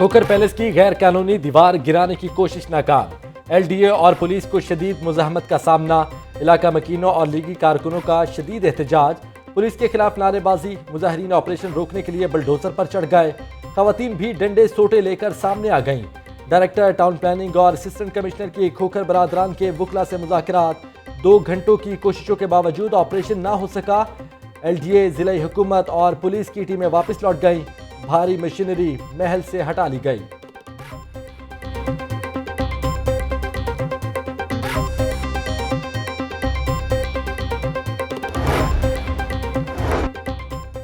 Khokhar palace की गैर कानूनी दीवार गिराने की कोशिश नाकाम। LDA और पुलिस को शदीद मुज़ाहमत का सामना। इलाका मकीनों और लीगी कारकुनों का शदीद एहतजाज। पुलिस के खिलाफ नारेबाजी। मुजाहरीन ऑपरेशन रोकने के लिए बुलडोजर पर चढ़ गए। खवातीन भी डंडे सोटे लेकर सामने आ गईं। डायरेक्टर टाउन प्लानिंग और असिस्टेंट कमिश्नर की खोखर बरादरान के वकला से मुज़ाकरात। 2 घंटों की कोशिशों के बावजूद ऑपरेशन ना हो सका। LDA, जिला हुकूमत और पुलिस की टीमें वापस लौट गईं। भारी मशीनरी महल से हटा ली गई।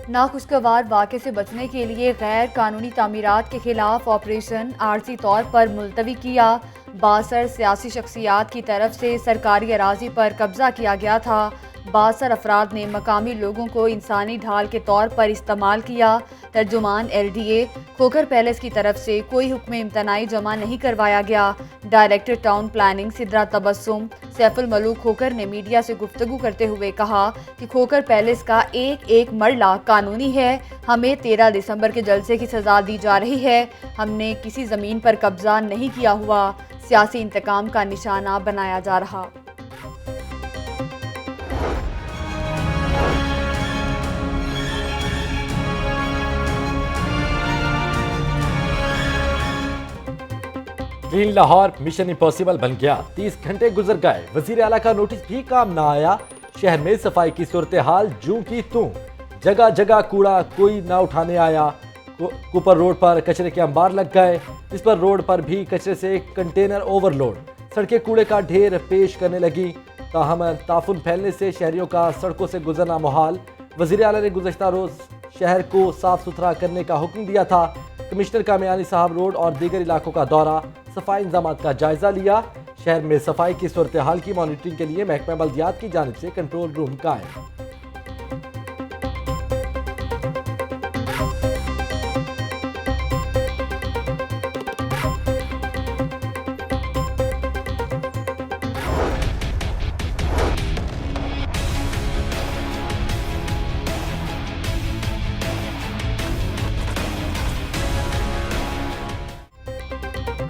नाखुशगवार वाक़े से बचने के लिए गैर कानूनी तामीरात के खिलाफ ऑपरेशन आर्जी तौर पर मुलतवी किया। 62 सियासी शख्सियात की तरफ से सरकारी अराजी पर कब्जा किया गया था। 62 अफराद ने मकामी लोगों को इंसानी ढाल के तौर पर इस्तेमाल किया। तर्जुमान LDA खोखर पैलेस की तरफ से कोई हुक्म इम्तनाई जमा नहीं करवाया गया। Director town planning Sidra Tabassum Saiful Malook Khokhar ने मीडिया से गुफ्तगू करते हुए कहा कि खोखर पैलेस का एक एक मरला कानूनी है। हमें 13 दिसंबर के जलसे की सजा दी जा रही है। हमने किसी ज़मीन पर कब्जा नहीं किया हुआ। सियासी इंतकाम का निशाना बनाया जा रहा। क्लीन लाहौर मिशन इम्पॉसिबल बन गया। 30 घंटे गुजर गए, वजीर आला का नोटिस भी काम ना आया। शहर में सफाई की सूरत हाल जूं की तूं। जगह जगह कूड़ा कोई ना उठाने आया। कुपर रोड पर कचरे के अंबार लग गए। इस पर रोड पर भी कचरे से कंटेनर ओवरलोड। सड़कें कूड़े का ढेर पेश करने लगी। ताहम ताफुन फैलने से शहरियों का सड़कों से गुजरना मुहाल। वजीर आला ने गुज़श्ता रोज शहर को साफ सुथरा करने का हुक्म दिया था। कमिश्नर कामयानी साहब रोड और दीगर इलाकों का दौरा, सफाई इंतजाम का जायजा लिया। शहर में सफाई की सूरत हाल की मॉनिटरिंग के लिए महकमा बल्दियात की जानिब से कंट्रोल रूम कायम।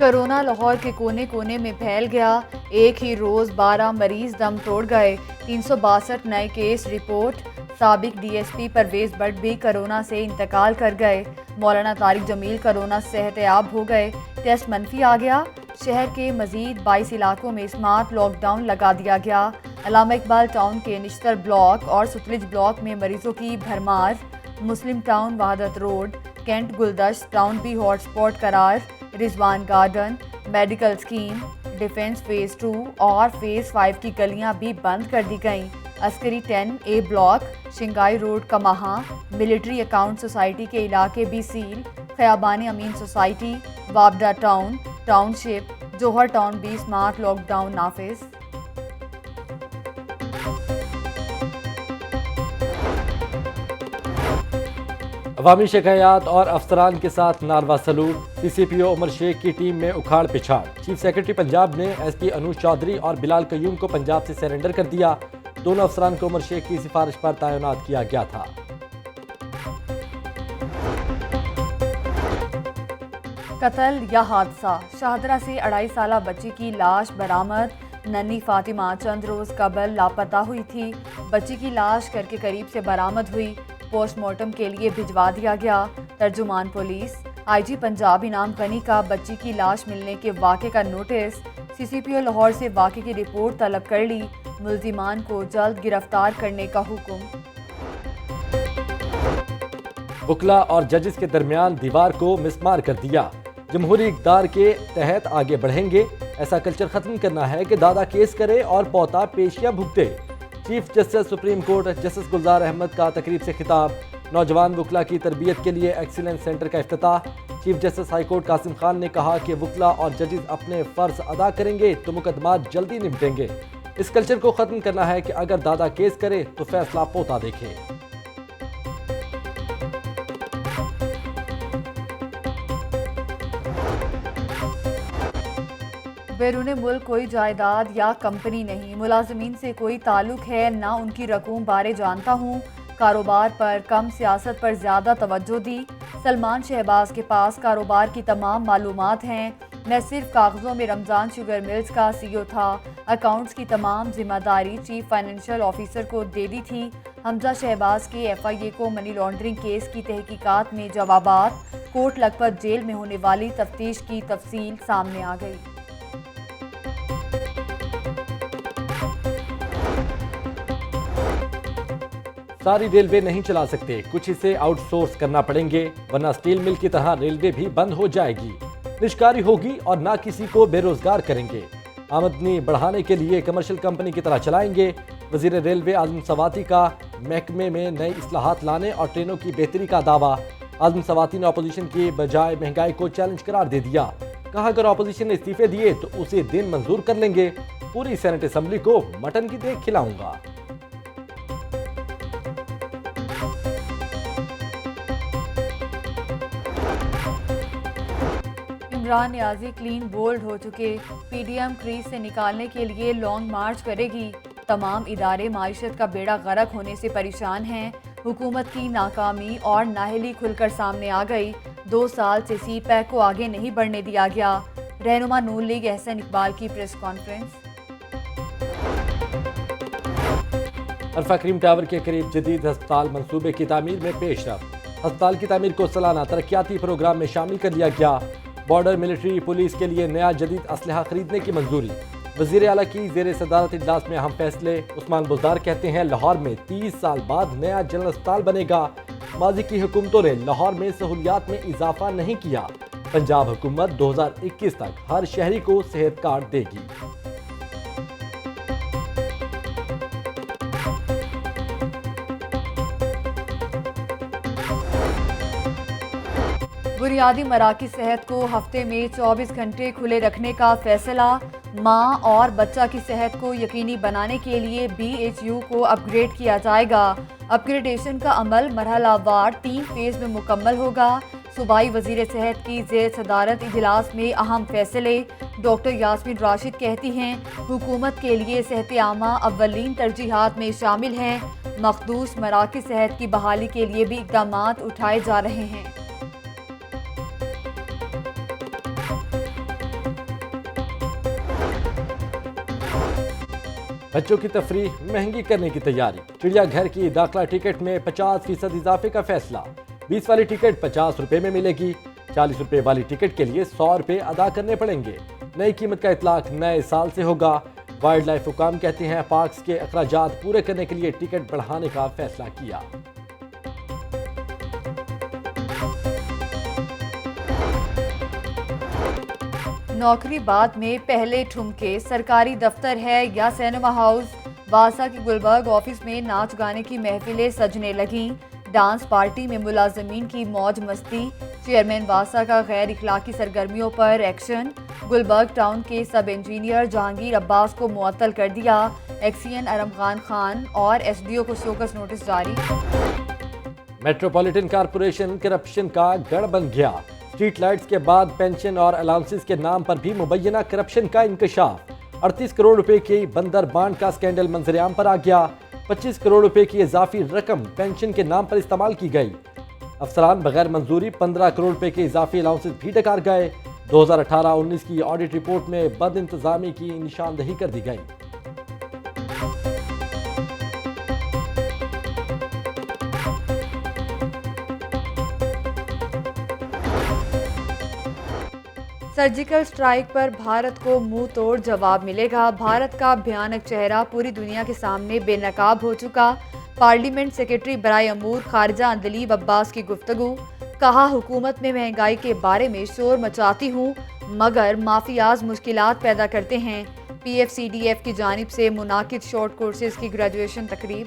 कोरोना लाहौर के कोने कोने में फैल गया। एक ही रोज़ 12 मरीज दम तोड़ गए। 362 नए केस रिपोर्ट। साबिक DSP परवेज भट्ट भी कोरोना से इंतकाल कर गए। मौलाना तारिक जमील कोरोना से सेहतयाब हो गए। टेस्ट मनफी आ गया। शहर के मजीद 22 इलाकों में स्मार्ट लॉकडाउन लगा दिया गया। अल्लामा इकबाल टाउन के निश्तर ब्लॉक और सुतलिज ब्लॉक में मरीजों की भरमार। मुस्लिम टाउन वहादत रोड, कैंट गुलदश्त टाउन भी हॉटस्पॉट करार। रिजवान गार्डन, मेडिकल स्कीम, डिफेंस फेज़ 2 और फेज़ 5 की गलियां भी बंद कर दी गईं। Askari 10A block, Shanghai road कमाहा, military account society के इलाके भी सील। खयाबानी अमीन सोसाइटी, वाबडा टाउन, टाउनशिप, जोहर टाउन भी स्मार्ट लॉकडाउन नाफिज। अवामी शिकायत और अफसरान के साथ नारवा सलूक। CCPO उमर शेख की टीम में उखाड़ पिछाड़। चीफ सेक्रेटरी पंजाब ने SP अनूज चौधरी और बिलाल कयूम को पंजाब से सरेंडर कर दिया। दोनों अफसरान को उमर शेख की सिफारिश पर तैनात किया गया था। कत्ल या हादसा। शाहदरा से 2.5 साला बच्ची की लाश बरामद। नन्ही फातिमा चंद रोज कबल लापता हुई थी। बच्ची की लाश घर के करीब से बरामद हुई। पोस्टमार्टम के लिए भिजवा दिया गया। तर्जुमान पुलिस IG पंजाब इनाम गनी का बच्ची की लाश मिलने के वाक़े का नोटिस। CCPO लाहौर से वाक़े की रिपोर्ट तलब कर ली। मुल्जिमान को जल्द गिरफ्तार करने का हुक्म। वकला और जजेस के दरमियान दीवार को मिसमार कर दिया। जमहूरी इक़्तिदार के तहत आगे बढ़ेंगे। ऐसा कल्चर ख़त्म करना है कि दादा केस करे और पोता पेशियां भुगते। Chief justice supreme court justice Gulzar Ahmed का तकरीब से खिताब। नौजवान वकला की तरबियत के लिए एक्सीलेंस सेंटर का इफ्तिताह। Chief justice high court Qasim Khan ने कहा कि वकला और जजेस अपने फ़र्ज अदा करेंगे तो मुकदमात जल्दी निपटेंगे। इस कल्चर को ख़त्म करना है कि अगर दादा केस करे तो फैसला पोता देखे। बैरून मुल्क कोई जायदाद या कंपनी नहीं। मुलाजमीन से कोई ताल्लुक है ना उनकी रकूम बारे जानता हूँ। कारोबार पर कम, सियासत पर ज़्यादा तवज्जो दी। सलमान शहबाज के पास कारोबार की तमाम मालूमात हैं। मैं सिर्फ कागजों में रमजान शुगर मिल्स का CEO था। अकाउंट्स की तमाम जिम्मेदारी चीफ फाइनेंशियल ऑफिसर को दे दी थी। हमजा शहबाज के FIA को मनी लॉन्ड्रिंग केस की तहकीकात में जवाबात। कोर्ट लखपत जेल में होने वाली तफ्तीश की तफसील सामने आ गई। सारी रेलवे नहीं चला सकते, कुछ इसे आउटसोर्स करना पड़ेंगे, वरना स्टील मिल की तरह रेलवे भी बंद हो जाएगी, निष्कारी होगी और ना किसी को बेरोजगार करेंगे। आमदनी बढ़ाने के लिए कमर्शियल कंपनी की तरह चलाएंगे। वजीर रेलवे आजम सवाती का महकमे में नई इस्लाहात लाने और ट्रेनों की बेहतरी का दावा। आजम सवाती ने अपोजिशन की बजाय महंगाई को चैलेंज करार दे दिया। कहा अगर अपोजिशन ने इस्तीफे दिए तो उसे दिन मंजूर कर लेंगे। पूरी सेनेट असेंबली को मटन की देख खिलाऊंगा। इमरान नियाजी क्लीन बोल्ड हो चुके। PDM क्रीज से निकालने के लिए लॉन्ग मार्च करेगी। तमाम इदारे माइशत का बेड़ा गर्क होने से परेशान हैं। हुकूमत की नाकामी और नाहली खुलकर सामने आ गई। 2 साल से CPAC को आगे नहीं बढ़ने दिया गया। रहनुमा नून लीग एहसन इकबाल की press conference. Alpha cream tower के करीब जदीद अस्पताल मंसूबे की तामीर में पेशरफ। अस्पताल की तामीर को सालाना तरक्याती प्रोग्राम में शामिल कर लिया गया। बॉर्डर मिलिट्री पुलिस के लिए नया जदीद असलहा खरीदने की मंजूरी। वजीर आला की जेर सदारत इजलास में अहम फैसले। उस्मान बुज़दार कहते हैं लाहौर में 30 साल बाद नया जनरल अस्पताल बनेगा। माजी की हुकूमतों ने लाहौर में सहूलियात में इजाफा नहीं किया। पंजाब हुकूमत 2021 तक हर शहरी को सेहत कार्ड देगी। बुनियादी मराकज़ सेहत को हफ्ते में 24 घंटे खुले रखने का फैसला। माँ और बच्चा की सेहत को यकीनी बनाने के लिए BHU को अपग्रेड किया जाएगा। अपग्रेडेशन का अमल मरहलावार 3 फेज में मुकम्मल होगा। सूबाई वजीर सेहत की जेर सदारत इजलास में अहम फैसले। डॉक्टर यास्मीन राशिद कहती हैं हुकूमत के लिए सेहत आमा अव्वलीन तरजीहात में शामिल हैं। मखदूस मराकज़ सेहत की बहाली के लिए भी इक़दाम उठाए जा रहे हैं। बच्चों की तफरीह महंगी करने की तैयारी। चिड़ियाघर की दाखिला टिकट में 50% इजाफे का फैसला। 20 वाली टिकट 50 रुपए में मिलेगी। 40 रुपए वाली टिकट के लिए 100 रुपए अदा करने पड़ेंगे। नई कीमत का इतलाक नए साल से होगा। वाइल्ड लाइफ हुकाम कहते हैं पार्क्स के अखराजात पूरे करने के लिए टिकट बढ़ाने का फैसला किया। नौकरी बाद में पहले ठुमके। सरकारी दफ्तर है या सिनेमा हाउस। वासा के गुलबर्ग ऑफिस में नाच गाने की महफिलें सजने लगीं। डांस पार्टी में मुलाजमीन की मौज मस्ती। चेयरमैन वासा का गैर इखलाकी सरगर्मियों पर एक्शन। गुलबर्ग टाउन के सब इंजीनियर जहांगीर अब्बास को मुअत्तल कर दिया। एक्सियन अरम खान और SDO को शोकस नोटिस जारी। मेट्रोपॉलिटन कॉरपोरेशन करप्शन का गढ़ बन गया। स्ट्रीट लाइट्स के बाद पेंशन और अलाउंसेस के नाम पर भी मुबैना करप्शन का इंकशाफ। 38 करोड़ रुपए की बंदर बांड का स्कैंडल मंजरेआम पर आ गया। 25 करोड़ रुपए की इजाफी रकम पेंशन के नाम पर इस्तेमाल की गई। अफसरान बगैर मंजूरी 15 करोड़ रुपए के इजाफी अलाउंसेस भी डकार गए। 2018-19 की ऑडिट रिपोर्ट में बद इंतजामी की निशानदही कर दी गई। सर्जिकल स्ट्राइक पर भारत को मुंह तोड़ जवाब मिलेगा। भारत का भयानक चेहरा पूरी दुनिया के सामने बेनकाब हो चुका। पार्लियामेंट सेक्रेटरी बराए अमूर खारजा अंदलीब अब्बास की गुफ्तगू। कहा हुकूमत में महंगाई के बारे में शोर मचाती हूँ मगर माफियाज मुश्किलात पैदा करते हैं। PFCDF की जानिब से मुनाकिद शॉर्ट कोर्सेज की ग्रेजुएशन तकरीब।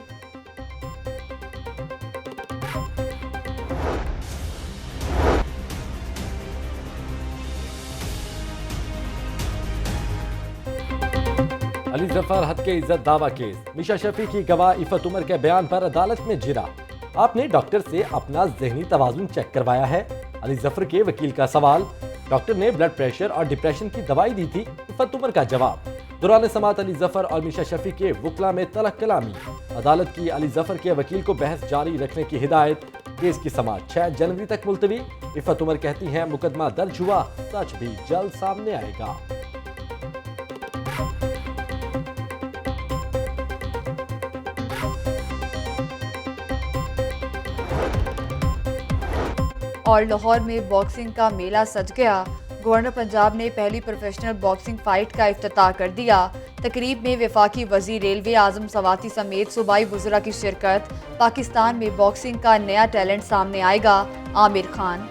अली जफर हद के इज्जत दावा केस। मिशा शफी की गवाह इफत उमर के बयान पर अदालत में जिरा। आपने डॉक्टर से अपना जहनी तवाजुन चेक करवाया है? अली जफर के वकील का सवाल। डॉक्टर ने ब्लड प्रेशर और डिप्रेशन की दवाई दी थी। इफत उमर का जवाब। दौरान समात अली जफर और मिशा शफी के वकला में तलख कलामी। अदालत की अली जफर के वकील को बहस जारी रखने की हिदायत। केस की समाअत 6 जनवरी तक मुलतवी। इफ़त उमर कहती हैं मुकदमा दर्ज हुआ, सच भी जल्द सामने आएगा। और लाहौर में बॉक्सिंग का मेला सज गया। गवर्नर पंजाब ने पहली प्रोफेशनल बॉक्सिंग फाइट का इफ्तिताह कर दिया। तकरीब में वफाकी वज़ीर रेलवे आज़म सवाती समेत सूबाई वज़रा की शिरकत। पाकिस्तान में बॉक्सिंग का नया टैलेंट सामने आएगा, आमिर खान।